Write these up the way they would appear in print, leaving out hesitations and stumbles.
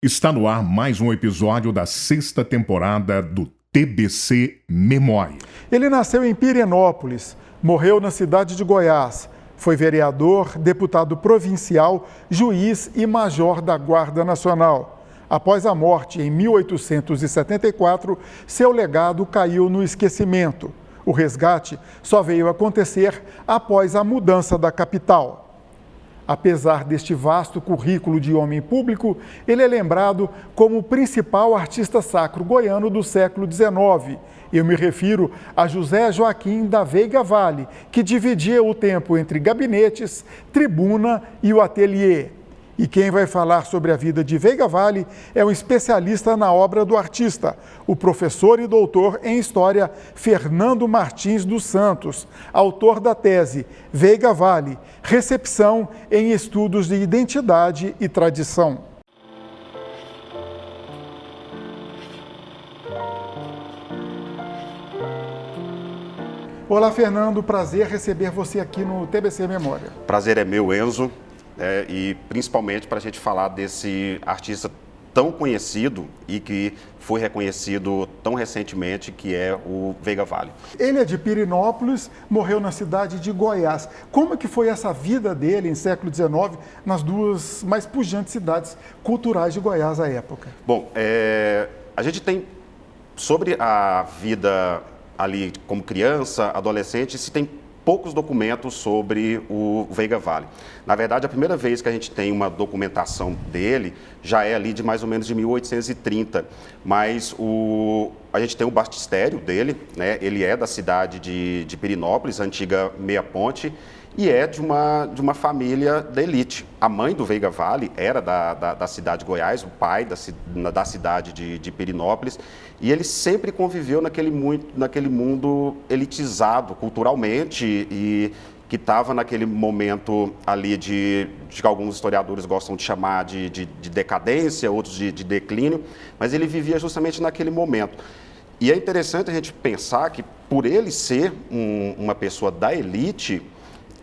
Está no ar mais um episódio da 6ª temporada do TBC Memória. Ele nasceu em Pirenópolis, morreu na cidade de Goiás. Foi vereador, deputado provincial, juiz e major da Guarda Nacional. Após a morte em 1874, seu legado caiu no esquecimento. O resgate só veio acontecer após a mudança da capital. Apesar deste vasto currículo de homem público, ele é lembrado como o principal artista sacro goiano do século XIX. Eu me refiro a José Joaquim da Veiga Vale, que dividia o tempo entre gabinetes, tribuna e o ateliê. E quem vai falar sobre a vida de Veiga Vale é um especialista na obra do artista, o professor e doutor em História Fernando Martins dos Santos, autor da tese Veiga Vale, Recepção em Estudos de Identidade e Tradição. Olá, Fernando, prazer receber você aqui no TBC Memória. Prazer é meu, Enzo. E principalmente para a gente falar desse artista tão conhecido e que foi reconhecido tão recentemente, que é o Veiga Vale. Ele é de Pirenópolis, morreu na cidade de Goiás. Como é que foi essa vida dele em século XIX nas duas mais pujantes cidades culturais de Goiás à época? Bom, a gente tem sobre a vida ali como criança, adolescente, se tem poucos documentos sobre o Veiga Vale. Na verdade, a primeira vez que a gente tem uma documentação dele já é ali de mais ou menos de 1830, mas a gente tem o batistério dele, né? Ele é da cidade de Pirenópolis, antiga Meia Ponte, e é de uma família da elite. A mãe do Veiga Vale era da cidade de Goiás, o pai da cidade de Pirenópolis, e ele sempre conviveu naquele mundo elitizado culturalmente e que estava naquele momento ali de que alguns historiadores gostam de chamar de decadência, outros de declínio, mas ele vivia justamente naquele momento. E é interessante a gente pensar que, por ele ser uma pessoa da elite,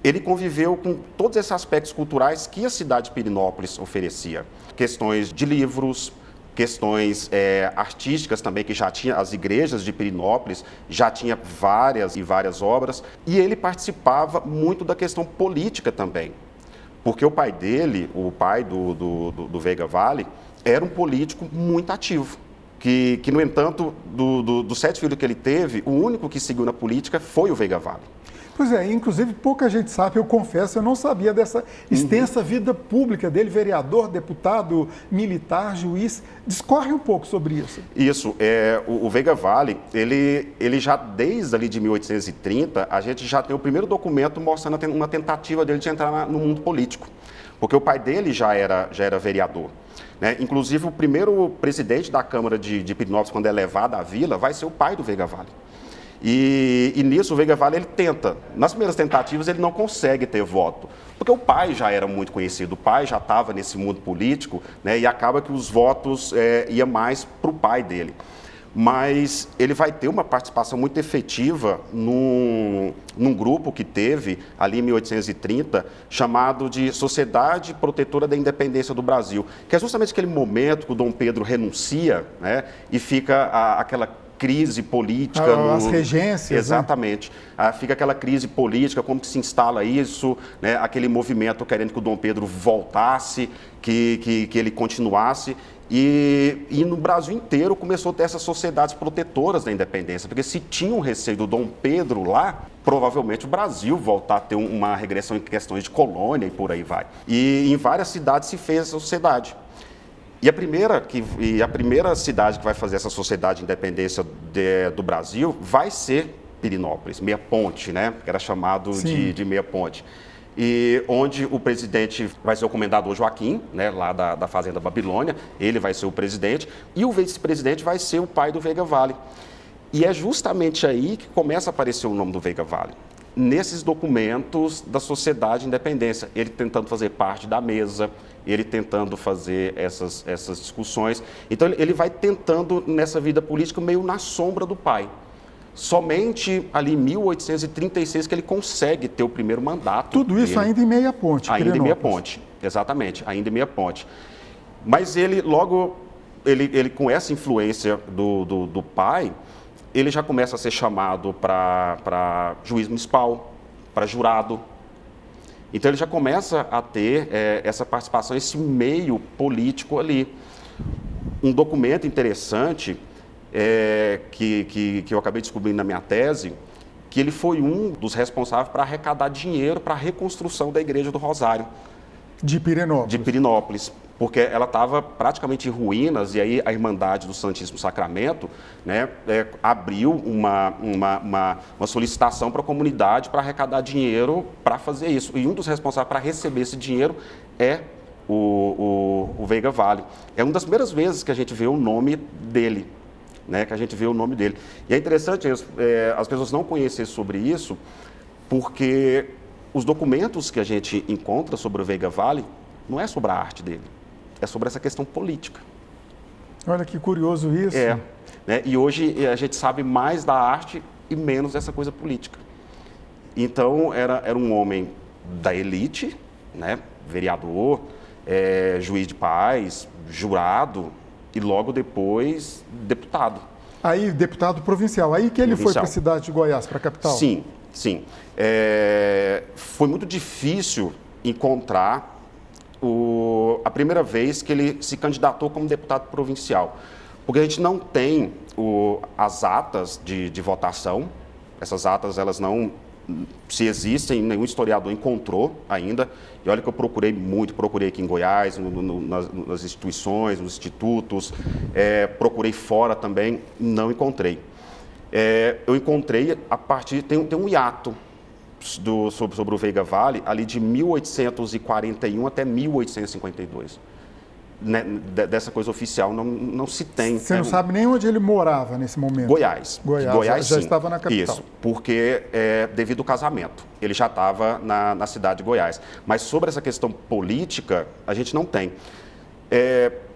ele conviveu com todos esses aspectos culturais que a cidade de Pirenópolis oferecia. Questões de livros, questões artísticas também, que já tinha, as igrejas de Pirenópolis já tinha várias obras, e ele participava muito da questão política também, porque o pai dele, o pai do Veiga Vale, era um político muito ativo, que no entanto, dos 7 filhos que ele teve, o único que seguiu na política foi o Veiga Vale. Pois é, inclusive pouca gente sabe, eu confesso, eu não sabia dessa extensa vida pública dele, vereador, deputado, militar, juiz. Discorre um pouco sobre isso. Isso, o Veiga Vale, ele já desde ali de 1830, a gente já tem o primeiro documento mostrando uma tentativa dele de entrar no mundo político, porque o pai dele já era vereador. Né? Inclusive, o primeiro presidente da Câmara de Pirenópolis, quando é levado à vila, vai ser o pai do Veiga Vale. E nisso o Veiga Vale ele tenta. Nas primeiras tentativas ele não consegue ter voto, porque o pai já era muito conhecido, o pai já estava nesse mundo político, né, e acaba que os votos iam mais para o pai dele. Mas ele vai ter uma participação muito efetiva num grupo que teve ali em 1830, chamado de Sociedade Protetora da Independência do Brasil, que é justamente aquele momento que o Dom Pedro renuncia, né, e fica aquela crise política. As regências. Exatamente. Né? Fica aquela crise política, como que se instala isso, né? Aquele movimento querendo que o Dom Pedro voltasse, que ele continuasse. E no Brasil inteiro começou a ter essas sociedades protetoras da independência, porque se tinha um receio do Dom Pedro lá, provavelmente o Brasil voltar a ter uma regressão em questões de colônia e por aí vai. E em várias cidades se fez essa sociedade. E a primeira cidade que vai fazer essa sociedade de independência do Brasil vai ser Pirenópolis, Meia Ponte, né? Que era chamado de Meia Ponte. E onde o presidente vai ser o comendador Joaquim, né? Lá da Fazenda Babilônia, ele vai ser o presidente, e o vice-presidente vai ser o pai do Veiga Vale. E é justamente aí que começa a aparecer o nome do Veiga Vale. Nesses documentos da Sociedade de Independência, ele tentando fazer parte da mesa, ele tentando fazer essas discussões. Então, ele vai tentando, nessa vida política, meio na sombra do pai. Somente ali em 1836 que ele consegue ter o primeiro mandato. Tudo isso dele. ainda em Meia Ponte. Ainda em Meia Ponte, exatamente, ainda em Meia Ponte. Mas ele logo, ele com essa influência do pai, ele já começa a ser chamado para juiz municipal, para jurado. Então ele já começa a ter essa participação, esse meio político ali. Um documento interessante que eu acabei descobrindo na minha tese, que ele foi um dos responsáveis para arrecadar dinheiro para a reconstrução da Igreja do Rosário. De Pirenópolis. De Pirenópolis, porque ela estava praticamente em ruínas, e aí a Irmandade do Santíssimo Sacramento, né, abriu uma solicitação para a comunidade para arrecadar dinheiro para fazer isso. E um dos responsáveis para receber esse dinheiro é o Veiga Vale. É uma das primeiras vezes que a gente vê o nome dele. E é interessante as pessoas não conhecerem sobre isso, porque os documentos que a gente encontra sobre o Veiga Vale não é sobre a arte dele, é sobre essa questão política. Olha que curioso isso. Né? E hoje a gente sabe mais da arte e menos dessa coisa política. Então, era um homem da elite, né? Vereador, juiz de paz, jurado e logo depois deputado. Aí, deputado provincial. Aí que ele foi para a cidade de Goiás, para a capital? Sim. Foi muito difícil encontrar a primeira vez que ele se candidatou como deputado provincial, porque a gente não tem as atas de votação. Essas atas, elas não, se existem, nenhum historiador encontrou ainda. E olha que eu procurei aqui em Goiás, nas instituições, nos institutos, procurei fora também, não encontrei. Eu encontrei a partir, tem um hiato sobre o Veiga Vale, ali de 1841 até 1852. Né, dessa coisa oficial não se tem. Você não sabe nem onde ele morava nesse momento? Goiás já sim. Estava na capital. Isso, porque devido ao casamento, ele já estava na cidade de Goiás. Mas sobre essa questão política, a gente não tem.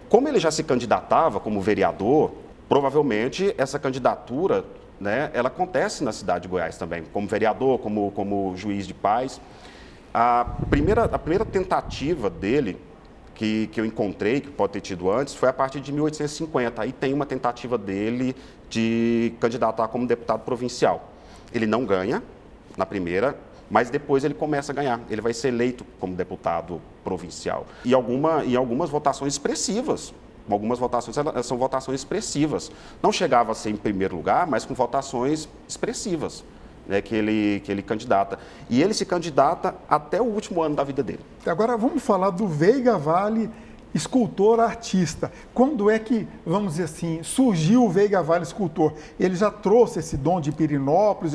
Como ele já se candidatava como vereador, provavelmente essa candidatura, né, ela acontece na cidade de Goiás também, como vereador, como juiz de paz. A primeira tentativa dele, que eu encontrei, que pode ter tido antes, foi a partir de 1850. Aí tem uma tentativa dele de candidatar como deputado provincial. Ele não ganha na primeira, mas depois ele começa a ganhar. Ele vai ser eleito como deputado provincial. E algumas votações expressivas. Algumas votações são votações expressivas. Não chegava a ser em primeiro lugar, mas com votações expressivas, né, que ele candidata. E ele se candidata até o último ano da vida dele. Agora vamos falar do Veiga Vale, escultor artista. Quando é que, vamos dizer assim, surgiu o Veiga Vale escultor? Ele já trouxe esse dom de Pirenópolis,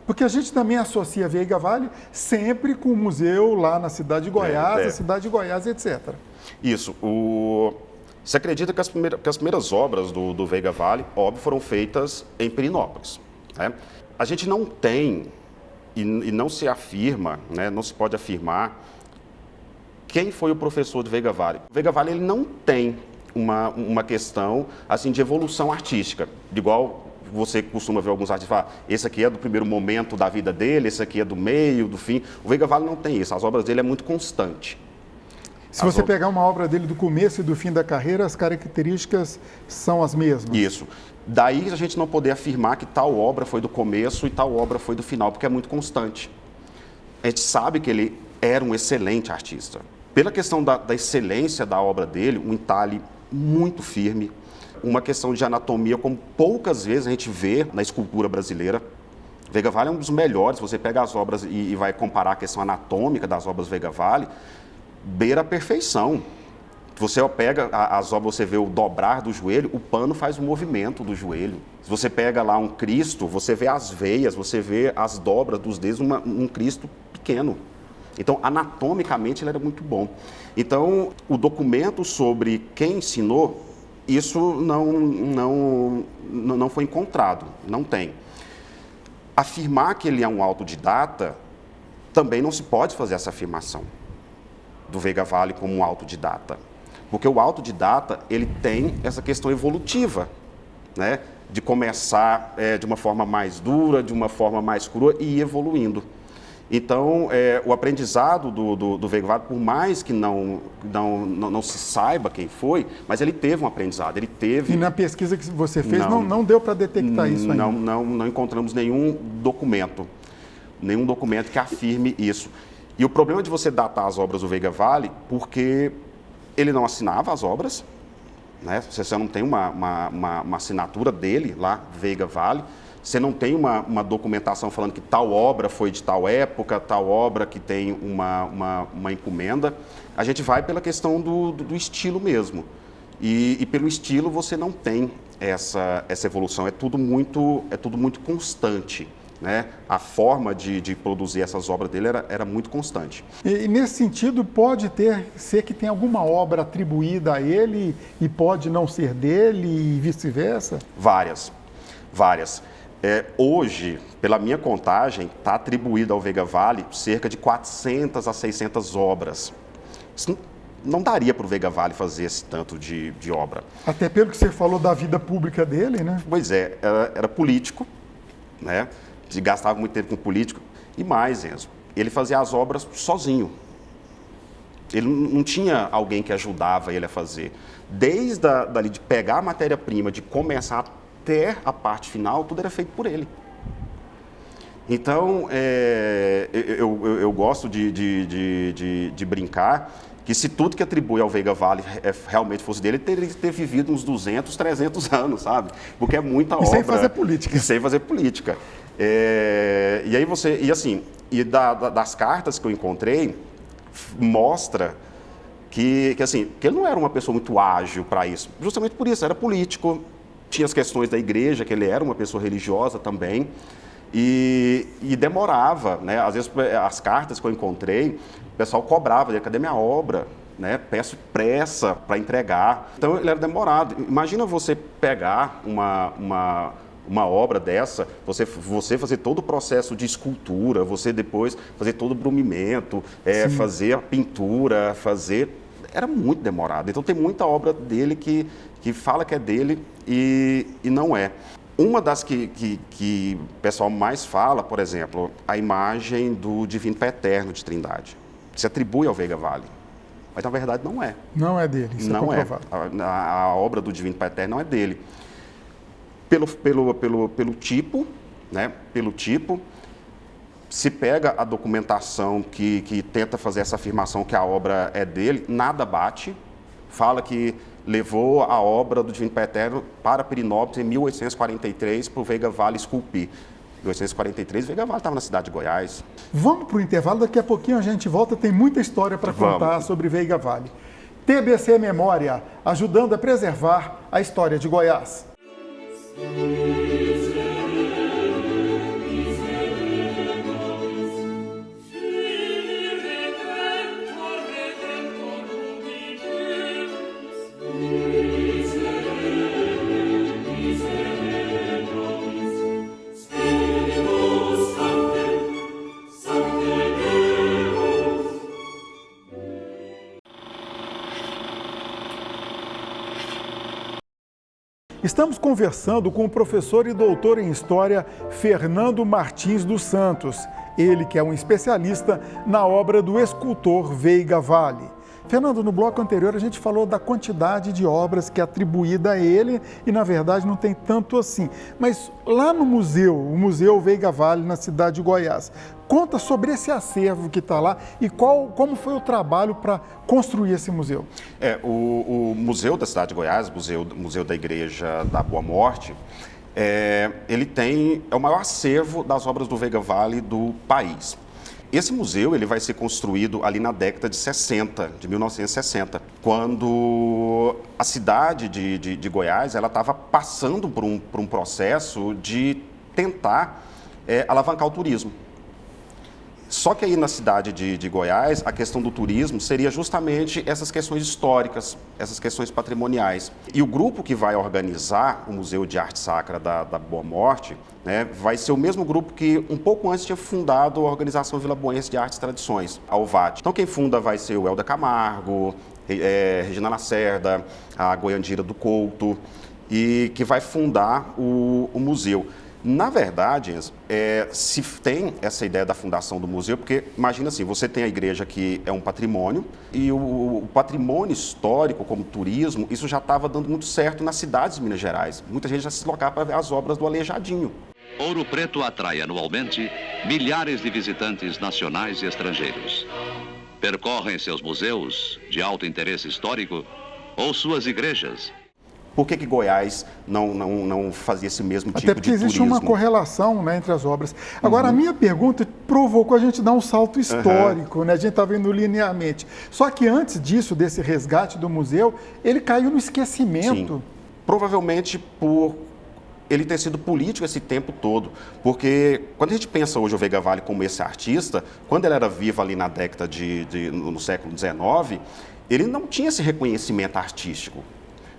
porque a gente também associa Veiga Vale sempre com o museu lá na cidade de Goiás, a cidade de Goiás, etc. Isso. Você acredita que as primeiras obras do Veiga Vale, óbvio, foram feitas em Pirenópolis, né? A gente não tem, e não se afirma, né, não se pode afirmar, quem foi o professor do Veiga Vale. O Veiga Vale, ele não tem uma questão assim, de evolução artística, igual você costuma ver alguns artistas falar, esse aqui é do primeiro momento da vida dele, esse aqui é do meio, do fim. O Veiga Vale não tem isso, as obras dele é muito constante. Se você pegar uma obra dele do começo e do fim da carreira, as características são as mesmas. Isso. Daí a gente não poder afirmar que tal obra foi do começo e tal obra foi do final, porque é muito constante. A gente sabe que ele era um excelente artista. Pela questão da excelência da obra dele, um entalhe muito firme, uma questão de anatomia como poucas vezes a gente vê na escultura brasileira. Veiga Vale é um dos melhores, você pega as obras e vai comparar a questão anatômica das obras Veiga Vale, beira a perfeição. Você pega as obras, você vê o dobrar do joelho, o pano faz o movimento do joelho. Se você pega lá um Cristo, você vê as veias, você vê as dobras dos dedos, um Cristo pequeno. Então, anatomicamente, ele era muito bom. Então, o documento sobre quem ensinou, isso não foi encontrado, não tem. Afirmar que ele é um autodidata, também não se pode fazer essa afirmação do Veiga Vale como um autodidata. Porque o autodidata, ele tem essa questão evolutiva, né? De começar de uma forma mais dura, de uma forma mais crua e ir evoluindo. Então, o aprendizado do Veiga Vale, por mais que não se saiba quem foi, mas ele teve um aprendizado, ele teve... E na pesquisa que você fez, não deu para detectar isso ainda? Não encontramos nenhum documento que afirme isso. E o problema de você datar as obras do Veiga Vale, porque ele não assinava as obras, né? Você não tem uma assinatura dele lá, Veiga Vale. Você não tem uma documentação falando que tal obra foi de tal época, tal obra que tem uma encomenda. A gente vai pela questão do estilo mesmo. E pelo estilo você não tem essa evolução. É tudo muito constante, né? A forma de produzir essas obras dele era muito constante. E nesse sentido, pode ser que tenha alguma obra atribuída a ele e pode não ser dele e vice-versa? Várias. Hoje, pela minha contagem, está atribuído ao Veiga Vale cerca de 400 a 600 obras. Isso não daria para o Veiga Vale fazer esse tanto de obra. Até pelo que você falou da vida pública dele, né? Pois é, era político, né? Gastava muito tempo com político. E mais, Enzo, ele fazia as obras sozinho. Ele não tinha alguém que ajudava ele a fazer. Desde dali de pegar a matéria-prima, de começar até a parte final, tudo era feito por ele. Então, eu gosto de brincar que se tudo que atribui ao Veiga Vale realmente fosse dele, ele teria que ter vivido uns 200, 300 anos, sabe? Porque é muita obra. E sem fazer política. E sem fazer política. E aí das cartas que eu encontrei, mostra que ele não era uma pessoa muito ágil para isso. Justamente por isso, era político. Tinha as questões da igreja, que ele era uma pessoa religiosa também, e demorava, né? Às vezes, as cartas que eu encontrei, o pessoal cobrava, cadê minha obra? Né? Peço pressa para entregar. Então, ele era demorado. Imagina você pegar uma obra dessa, você fazer todo o processo de escultura, você depois fazer todo o brumimento, fazer a pintura, Era muito demorado. Então, tem muita obra dele que fala que é dele e não é. Uma das que o pessoal mais fala, por exemplo, a imagem do Divino Pai Eterno de Trindade. Se atribui ao Veiga Vale, mas na verdade não é. Não é dele, isso não é comprovado. A obra do Divino Pai Eterno não é dele. Pelo tipo, né? Pelo tipo, se pega a documentação que tenta fazer essa afirmação que a obra é dele, nada bate. Fala que levou a obra do Divino Pai Eterno para Pirinópolis em 1843 para o Veiga Vale esculpir. Em 1843, o Veiga Vale estava na cidade de Goiás. Vamos para o intervalo, daqui a pouquinho a gente volta, tem muita história para contar sobre Veiga Vale. TBC Memória, ajudando a preservar a história de Goiás. Estamos conversando com o professor e doutor em História Fernando Martins dos Santos, ele que é um especialista na obra do escultor Veiga Vale. Fernando, no bloco anterior a gente falou da quantidade de obras que é atribuída a ele e, na verdade, não tem tanto assim. Mas lá no museu, o Museu Veiga Vale, na cidade de Goiás, conta sobre esse acervo que está lá e como foi o trabalho para construir esse museu. O Museu da cidade de Goiás, Museu da Igreja da Boa Morte, ele é o maior acervo das obras do Veiga Vale do país. Esse museu ele vai ser construído ali na década de 1960, quando a cidade de Goiás estava passando por um processo de tentar alavancar o turismo. Só que aí na cidade de Goiás, a questão do turismo seria justamente essas questões históricas, essas questões patrimoniais. E o grupo que vai organizar o Museu de Arte Sacra da Boa Morte, né, vai ser o mesmo grupo que um pouco antes tinha fundado a Organização Vilaboense de Artes e Tradições, a OVAT. Então quem funda vai ser o Helder Camargo, Regina Lacerda, a Goiandira do Couto, e que vai fundar o museu. Na verdade, se tem essa ideia da fundação do museu, porque imagina assim, você tem a igreja que é um patrimônio e o patrimônio histórico, como turismo, isso já estava dando muito certo nas cidades de Minas Gerais. Muita gente já se deslocava para ver as obras do Aleijadinho. Ouro Preto atrai anualmente milhares de visitantes nacionais e estrangeiros. Percorrem seus museus de alto interesse histórico ou suas igrejas. Por que Goiás não fazia esse mesmo tipo de turismo? Até porque existe uma correlação, né, entre as obras. Agora, a minha pergunta provocou a gente dar um salto histórico, né? A gente está vendo linearmente. Só que antes disso, desse resgate do museu, ele caiu no esquecimento. Sim. Provavelmente por ele ter sido político esse tempo todo. Porque quando a gente pensa hoje o Veiga Vale como esse artista, quando ele era vivo ali na década no século XIX, ele não tinha esse reconhecimento artístico.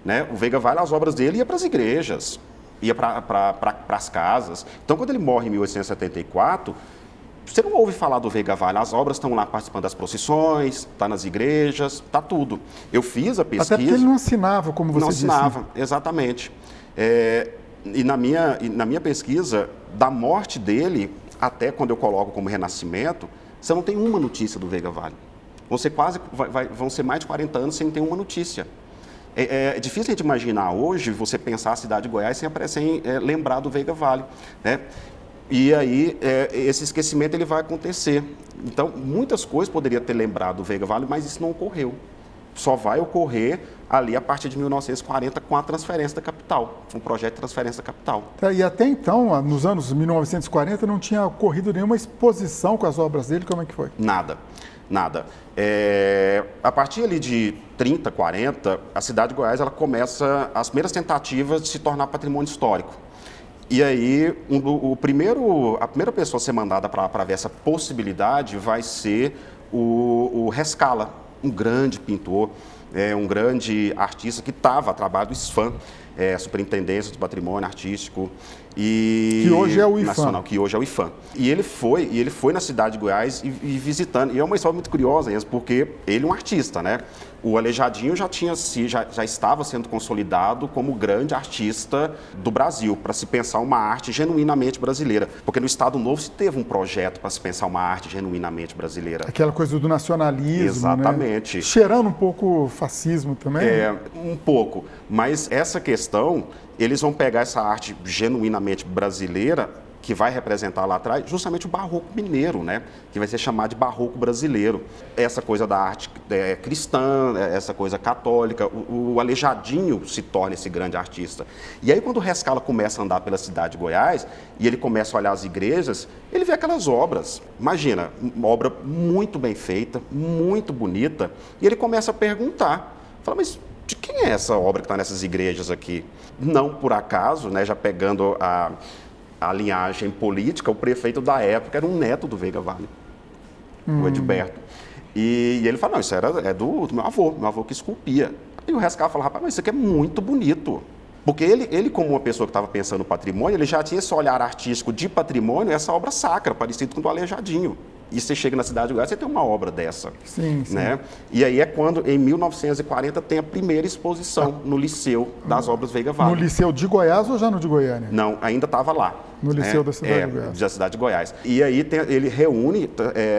Né? O Veiga Vale, as obras dele iam para as igrejas, ia para as casas. Então, quando ele morre em 1874, você não ouve falar do Veiga Vale. As obras estão lá participando das procissões, está nas igrejas, está tudo. Eu fiz a pesquisa... Até porque ele não assinava, como você disse. Não assinava, exatamente. E na minha pesquisa, da morte dele, até quando eu coloco como renascimento, você não tem uma notícia do Veiga Vale. Vão ser mais de 40 anos sem ter uma notícia. É difícil a gente imaginar hoje, você pensar a cidade de Goiás sem lembrar do Veiga Vale, né? E aí, esse esquecimento ele vai acontecer. Então, muitas coisas poderia ter lembrado do Veiga Vale, mas isso não ocorreu. Só vai ocorrer ali a partir de 1940 com a transferência da capital, um projeto de transferência da capital. E até então, nos anos 1940, não tinha ocorrido nenhuma exposição com as obras dele, como é que foi? Nada. A partir ali de 30, 40, a cidade de Goiás ela começa as primeiras tentativas de se tornar patrimônio histórico. E aí, a primeira pessoa a ser mandada para ver essa possibilidade vai ser o Rescala, um grande pintor, um grande artista que estava a trabalho do SFAM, Superintendência do Patrimônio Artístico e que hoje é o IFAM. Nacional, que hoje é o IFAM. E ele foi na cidade de Goiás e visitando. E é uma história muito curiosa, porque ele é um artista, né? O Aleijadinho já estava sendo consolidado como grande artista do Brasil, para se pensar uma arte genuinamente brasileira. Porque no Estado Novo se teve um projeto para se pensar uma arte genuinamente brasileira. Aquela coisa do nacionalismo, exatamente. Né? Cheirando um pouco fascismo também. Um pouco. Mas essa questão, eles vão pegar essa arte genuinamente brasileira, que vai representar lá atrás justamente o barroco mineiro, né? Que vai ser chamado de barroco brasileiro. Essa coisa da arte cristã, essa coisa católica, o Aleijadinho se torna esse grande artista. E aí quando o Rescala começa a andar pela cidade de Goiás e ele começa a olhar as igrejas, ele vê aquelas obras. Imagina, uma obra muito bem feita, muito bonita, e ele começa a perguntar. Fala, mas de quem é essa obra que está nessas igrejas aqui? Não por acaso, né? Já pegando a linhagem política, o prefeito da época era um neto do Veiga Vale, o Edilberto. E ele fala, não, isso é do meu avô que esculpia. E o Rescala fala, rapaz, mas isso aqui é muito bonito. Porque ele como uma pessoa que estava pensando no patrimônio, ele já tinha esse olhar artístico de patrimônio, essa obra sacra, parecido com o do Aleijadinho. E você chega na cidade de Goiás, você tem uma obra dessa. Sim. Né? E aí é quando, em 1940, tem a primeira exposição no Liceu das obras Veiga Vale. No Liceu de Goiás ou já no de Goiânia? Não, ainda estava lá. No Liceu da cidade de Goiás. Da cidade de Goiás. E aí ele reúne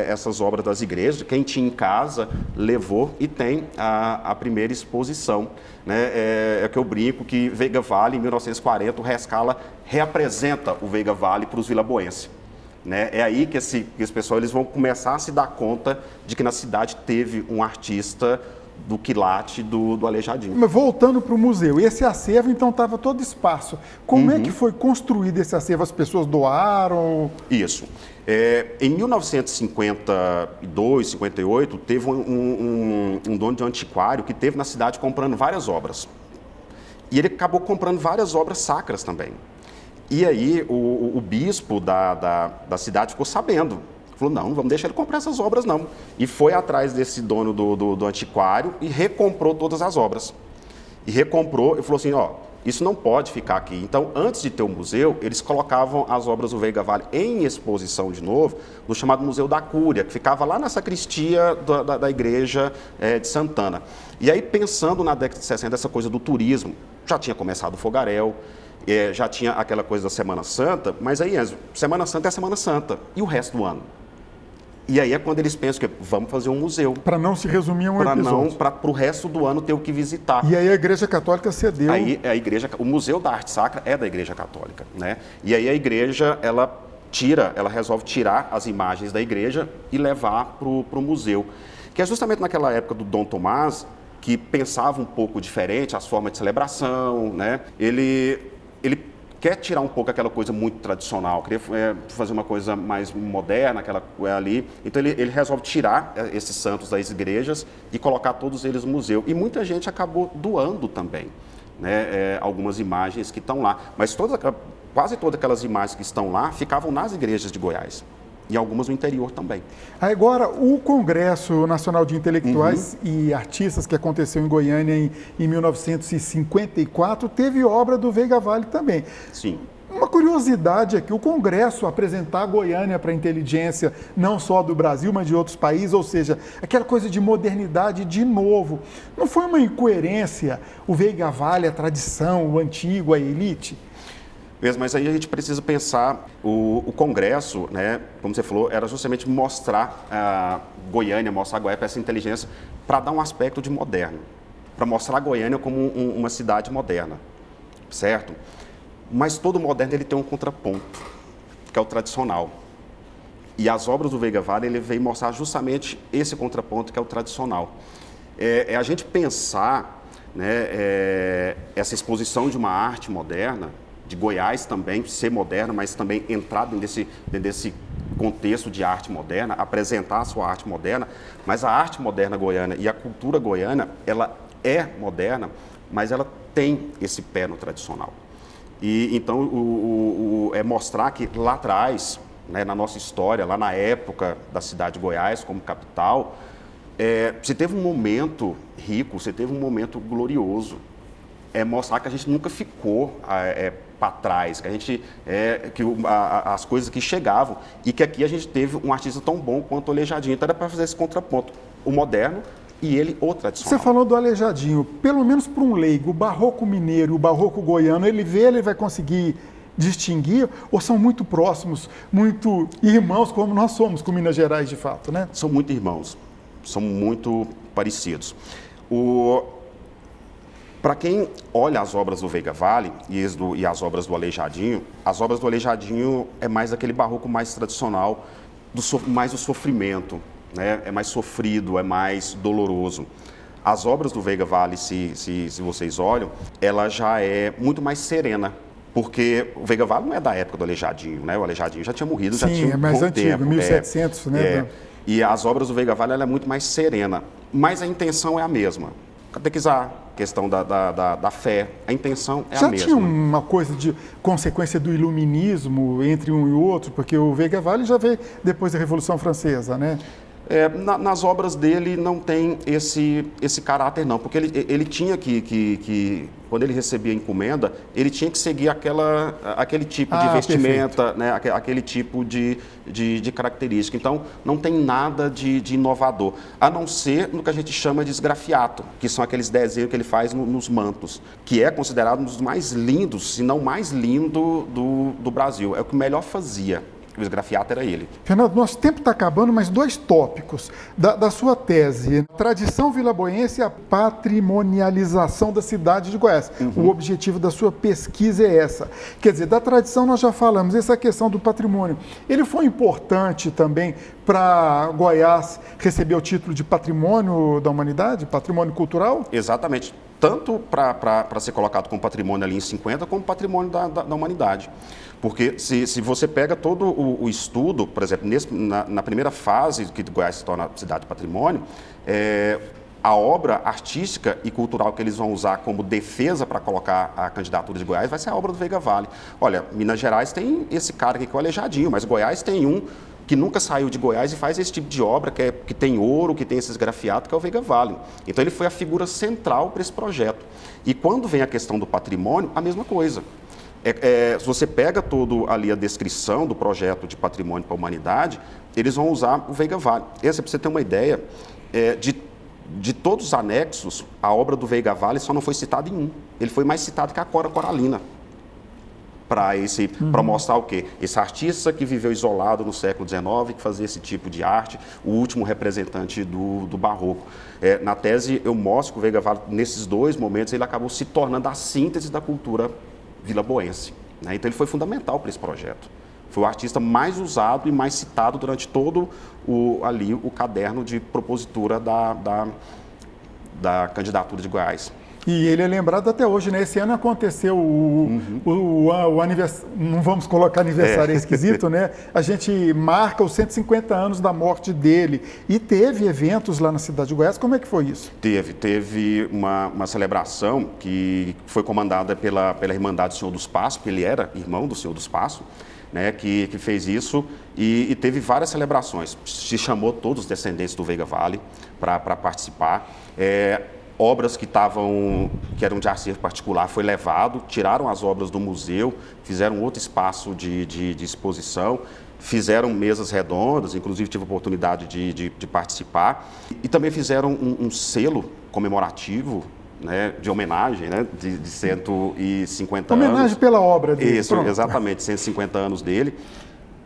essas obras das igrejas, quem tinha em casa levou e tem a primeira exposição. Né? É que eu brinco que Veiga Vale, em 1940, o Rescala reapresenta o Veiga Vale para os vilaboenses. Né? É aí que esse pessoal eles vão começar a se dar conta de que na cidade teve um artista do quilate do Aleijadinho. Mas voltando para o museu, esse acervo então estava todo espaço. Como é que foi construído esse acervo? As pessoas doaram? Isso. Em 1952, 58, teve um dono de um antiquário que teve na cidade comprando várias obras. E ele acabou comprando várias obras sacras também. E aí o bispo da cidade ficou sabendo. Falou, não vamos deixar ele comprar essas obras, não. E foi atrás desse dono do antiquário e recomprou todas as obras. E recomprou e falou assim, isso não pode ficar aqui. Então, antes de ter o museu, eles colocavam as obras do Veiga Vale em exposição de novo, no chamado Museu da Cúria, que ficava lá na sacristia da igreja de Santana. E aí, pensando na década de 60, essa coisa do turismo, já tinha começado o fogaréu, já tinha aquela coisa da Semana Santa, mas aí, Enzo, Semana Santa é Semana Santa, e o resto do ano? E aí é quando eles pensam que vamos fazer um museu. Para não se resumir a um episódio. Para o resto do ano ter o que visitar. E aí a Igreja Católica cedeu. Aí o Museu da Arte Sacra é da Igreja Católica, né? E aí a Igreja, ela resolve tirar as imagens da igreja e levar para o museu. Que é justamente naquela época do Dom Tomás, que pensava um pouco diferente as formas de celebração, né? Ele quer tirar um pouco aquela coisa muito tradicional, queria fazer uma coisa mais moderna, aquela ali. Então ele resolve tirar esses santos das igrejas e colocar todos eles no museu. E muita gente acabou doando também, né? Algumas imagens que estão lá. Mas quase todas aquelas imagens que estão lá ficavam nas igrejas de Goiás. E algumas no interior também. Agora, o Congresso Nacional de Intelectuais e Artistas, que aconteceu em Goiânia em 1954, teve obra do Veiga Vale também. Sim. Uma curiosidade é que o Congresso apresentar Goiânia para a inteligência, não só do Brasil, mas de outros países, ou seja, aquela coisa de modernidade de novo. Não foi uma incoerência o Veiga Vale, a tradição, o antigo, a elite? Mas aí a gente precisa pensar, o Congresso, né, como você falou, era justamente mostrar a Goiânia para essa inteligência, para dar um aspecto de moderno, para mostrar a Goiânia como uma cidade moderna, certo? Mas todo moderno ele tem um contraponto, que é o tradicional. E as obras do Veiga Vale, ele veio mostrar justamente esse contraponto, que é o tradicional. É a gente pensar, né, essa exposição de uma arte moderna, de Goiás também, ser moderna, mas também entrar dentro desse contexto de arte moderna, apresentar a sua arte moderna, mas a arte moderna goiana e a cultura goiana, ela é moderna, mas ela tem esse pé no tradicional. E então, é mostrar que lá atrás, né, na nossa história, lá na época da cidade de Goiás como capital, você teve um momento rico, você teve um momento glorioso. Mostrar que a gente nunca ficou para trás, que a gente as coisas que chegavam e que aqui a gente teve um artista tão bom quanto o Aleijadinho. Então era para fazer esse contraponto, o moderno e ele o tradicional. Você falou do Aleijadinho, pelo menos para um leigo, o barroco mineiro, o barroco goiano, ele vai conseguir distinguir ou são muito próximos, muito irmãos como nós somos com Minas Gerais de fato, né? São muito irmãos, são muito parecidos. Para quem olha as obras do Veiga Vale e as obras do Aleijadinho, as obras do Aleijadinho é mais aquele barroco mais tradicional, mais o sofrimento, né? É mais sofrido, é mais doloroso. As obras do Veiga Vale, se vocês olham, ela já é muito mais serena, porque o Veiga Vale não é da época do Aleijadinho, né? O Aleijadinho já tinha morrido, já tinha um mais bom antigo, tempo, 1700, né? E as obras do Veiga Vale ela é muito mais serena, mas a intenção é a mesma. Catequizar, questão da fé, a intenção é a mesma. Já tinha uma coisa de consequência do iluminismo entre um e outro, porque o Veiga Vale já veio depois da Revolução Francesa, né? Nas obras dele não tem esse caráter não, porque ele tinha que quando ele recebia a encomenda, ele tinha que seguir aquele tipo de vestimenta, né, aquele tipo de característica. Então, não tem nada de inovador, a não ser no que a gente chama de esgrafiato, que são aqueles desenhos que ele faz nos mantos, que é considerado um dos mais lindos, se não mais lindo do Brasil. É o que melhor fazia. O esgrafiato era ele. Fernando, nosso tempo está acabando, mas 2 tópicos da sua tese. Tradição vilaboense e a patrimonialização da cidade de Goiás. O objetivo da sua pesquisa é essa. Quer dizer, da tradição nós já falamos, essa questão do patrimônio. Ele foi importante também para Goiás receber o título de patrimônio da humanidade, patrimônio cultural? Exatamente. Tanto para ser colocado como patrimônio ali em 50, como patrimônio da humanidade. Porque se você pega todo o estudo, por exemplo, na primeira fase que Goiás se torna cidade de patrimônio, a obra artística e cultural que eles vão usar como defesa para colocar a candidatura de Goiás vai ser a obra do Veiga Vale. Olha, Minas Gerais tem esse cara aqui que é o Aleijadinho, mas Goiás tem um que nunca saiu de Goiás e faz esse tipo de obra, que tem ouro, que tem esses grafiados, que é o Veiga Vale. Então ele foi a figura central para esse projeto. E quando vem a questão do patrimônio, a mesma coisa. Se você pega toda ali a descrição do projeto de patrimônio para a humanidade, eles vão usar o Veiga Vale. Para você ter uma ideia, de todos os anexos, a obra do Veiga Vale só não foi citada em um. Ele foi mais citado que a Cora Coralina. para mostrar o quê? Esse artista que viveu isolado no século XIX, que fazia esse tipo de arte, o último representante do barroco. Na tese, eu mostro que o Veiga Vale, nesses dois momentos, ele acabou se tornando a síntese da cultura vilaboense, né? Então, ele foi fundamental para esse projeto. Foi o artista mais usado e mais citado durante todo o caderno de propositura da candidatura de Goiás. E ele é lembrado até hoje, né? Esse ano aconteceu o aniversário, não vamos colocar aniversário, é esquisito, né? A gente marca os 150 anos da morte dele e teve eventos lá na cidade de Goiás. Como é que foi isso? Teve uma celebração que foi comandada pela Irmandade do Senhor dos Passos, porque ele era irmão do Senhor dos Passos, né? Que fez isso e teve várias celebrações. Se chamou todos os descendentes do Veiga Vale para participar. Obras que eram de acervo particular foi levado, tiraram as obras do museu, fizeram outro espaço de exposição, fizeram mesas redondas, inclusive tive a oportunidade de participar, e também fizeram um selo comemorativo, né, de homenagem, né, de 150 anos. Homenagem pela obra dele. Isso, exatamente, 150 anos dele.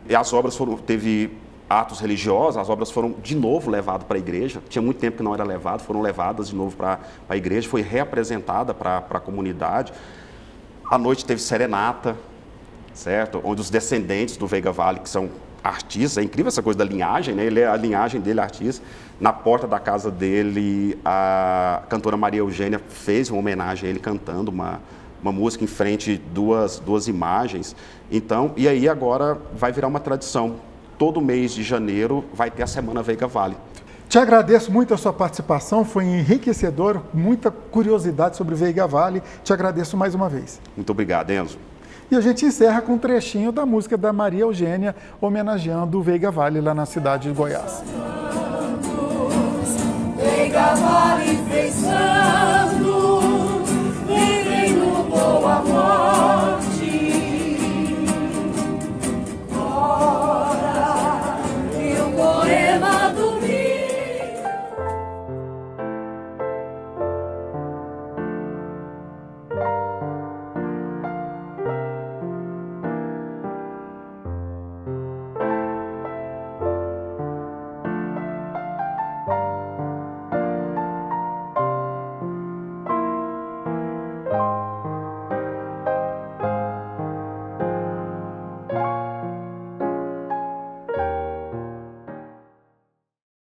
E as obras teve atos religiosos, as obras foram de novo levadas para a igreja, tinha muito tempo que não era levado, foram levadas de novo para a igreja, foi reapresentada para a comunidade. À noite teve serenata, certo? Onde os descendentes do Veiga Vale, que são artistas, é incrível essa coisa da linhagem, né? A linhagem dele é artista. Na porta da casa dele, a cantora Maria Eugênia fez uma homenagem a ele cantando uma música em frente duas imagens. Então, e aí agora vai virar uma tradição. Todo mês de janeiro vai ter a Semana Veiga Vale. Te agradeço muito a sua participação, foi enriquecedor, muita curiosidade sobre Veiga Vale. Te agradeço mais uma vez. Muito obrigado, Enzo. E a gente encerra com um trechinho da música da Maria Eugênia, homenageando o Veiga Vale lá na cidade de Goiás. Veiga Vale fez